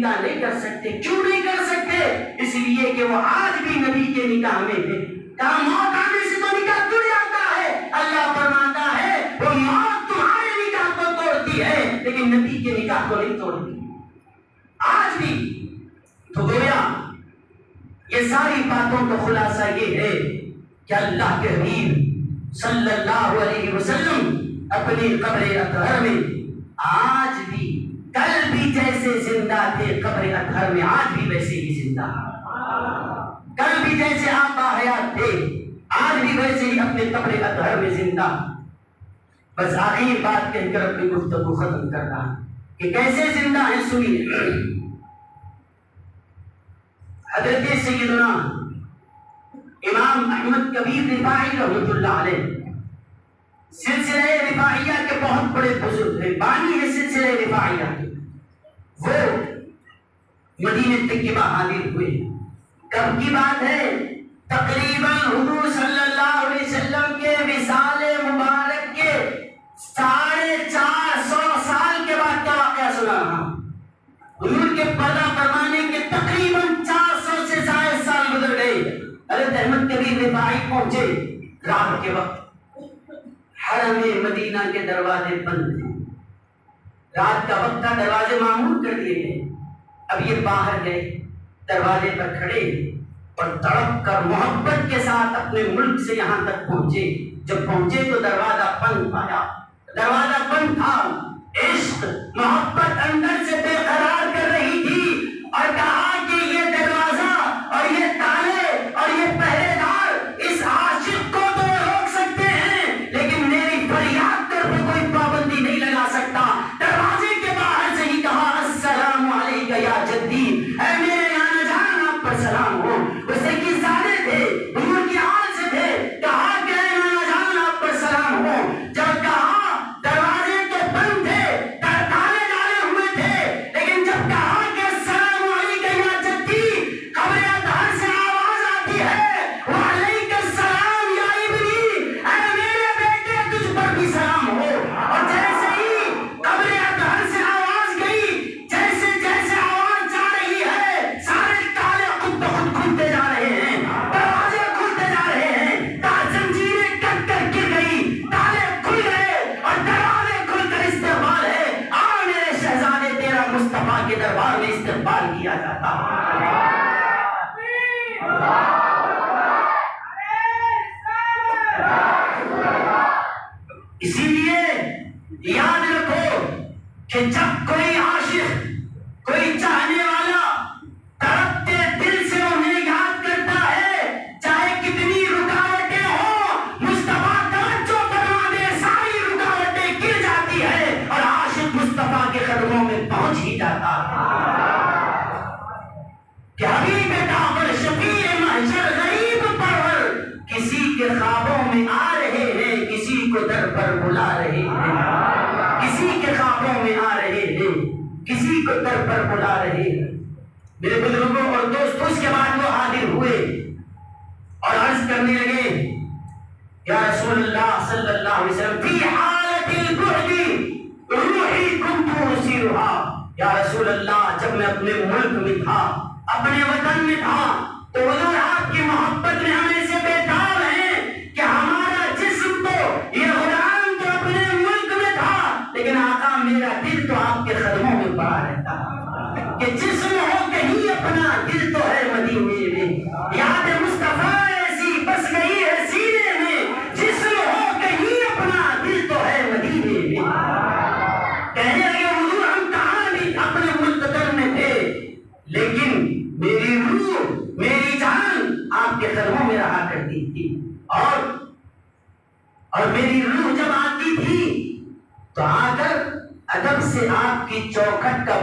نکاح نہیں کر سکتے. کیوں نہیں کر سکتے؟ اس لیے کہ وہ آج بھی نبی کے نکاح میں تھے. کہا موت آنے سے تو نکاح ٹوٹ جاتا ہے. اللہ فرماتا ہے وہ موت تمہارے نکاح کو توڑتی ہے لیکن نبی کے نکاح کو نہیں توڑتی آج بھی. تو گویا یہ ساری باتوں کا خلاصہ یہ ہے کہ اللہ کے حبیب صلی اللہ علیہ وسلم اپنی قبر اطہر میں آج بھی کل بھی جیسے زندہ تھے قبر اطہر میں آج بھی ویسے ہی زندہ. کل بھی جیسے آپ باحیات تھے آج بھی ویسے ہی اپنے قبر اطہر میں زندہ. بس آخری بات کہہ کر اپنی گفتگو ختم کر رہا کہ کیسے زندہ ہیں. سنیے حضرت سیدنا امام احمد کبیر رفاعی رحمۃ اللہ علیہ سلسلہ رفاعیہ کے بہت بڑے بزرگ ہیں، بانی ہے سلسلہ رفاعیہ کے. وہ مدینہ طیبہ حاضر ہوئے. کب کی بات ہے؟ تقریباً حضور صلی اللہ علیہ وسلم کے وصال مبارک کے 450 سال کے بعد کا واقعہ سنا رہا ہوں. حضور کے پردہ فرمانے کے تقریباً 400 سے زائد سال گزر گئے. حضرت احمد کبیر رفاعی پہنچے رات کے وقت. حرم مدینہ کے دروازے بند تھے. رات کا وقت تھا، دروازے معمور کر دیے گئے. اب یہ باہر گئے دروازے پر کھڑے اور تڑپ کر محبت کے ساتھ اپنے ملک سے یہاں تک پہنچے. جب پہنچے تو دروازہ بند پایا. دروازہ بند تھا. عشق محبت اندر سے بے قرار کر رہی تھی اور کہا کہ یہ دروازہ اور یہ تالے اور یہ پہرے دار اس عاشق کو تو روک سکتے ہیں لیکن میری فریاد پر کوئی پابندی نہیں لگا سکتا. دروازے کے باہر سے ہی کہا السلام علیکم یا جدی، اے میرے نانا جان آپ پر سلام ہو. اسے کی زادے تھے، حضور کی آل سے تھے. کہا کہ اے نانا جان آپ پر سلام ہو. جب کہا دروازے تو بند تھے، تالے ڈالے ہوئے تھے، لیکن جب کہا کہ السلام علیکم یا جدی قبر اطہر سے آواز آتی ہے وعلیکم السلام یا ابنی، اے میرے بیٹے تجھ پر بھی سلام ہو. اور جیسے ہی قبر اطہر سے آواز گئی، جیسے جیسے آواز جا رہی ہے سارے تالے خود بخود کھلتے جا رہے ہیں، دروازے کھلتے جا رہے ہیں. زنجیریں کٹ کر گر گئی، تالے کھل گئے اور دروازے کھل کر استقبال ہے. آ میرے شہزادے تیرا مصطفیٰ کے دربار میں استقبال کیا جاتا. اسی لیے یاد رکھو کہ جب کوئی عاشق کوئی چاہنے والا تڑپتے دل سے انہیں یاد کرتا ہے چاہے کتنی رکاوٹیں ہوں مصطفیٰ توجہ فرما دے ساری رکاوٹیں گر جاتی ہے اور عاشق مصطفیٰ کے قدموں میں پہنچ ہی جاتا ہے. کہ حبیب کافر شفیع محشر غریب پرور کسی کے خوابوں میں آ رہے ہیں، کسی کو در پر بلا رہے ہیں. کسی کے خوابوں میں آ رہے ہیں، کسی کو در پر بلا رہے ہیں. میرے بزرگوں اور دوستوں اس کے بعد وہ حاضر ہوئے اور عرض کرنے لگے یا رسول اللہ صلی اللہ علیہ وسلم فی حالت البعد روحی کنت اسیرها. یا رسول اللہ جب میں اپنے ملک میں تھا، اپنے وطن میں تھا تو حضور آپ کی محبت میں ہم ایسے بیتاب ہیں کہ ہمارا جسم تو یہ غلام تو اپنے ملک میں تھا لیکن آقا میرا دل تو آپ کے قدموں میں پڑا رہتا کہ جسم ہو کہیں اپنا دل تو ہے مدینے میں. یاد مصطفیٰ ایسی بس گئی ہے سینے میں، جسم ہو کہیں اپنا دل تو ہے مدینے میں. کہنے لگے حضور ہم کہاں بھی اپنے ملتظر میں تھے لیکن میری روح میری جان آپ کے قدموں میں رہا کرتی تھی اور میری روح جب آتی تھی تو آ کر ادب سے آپ کی چوکھٹ کا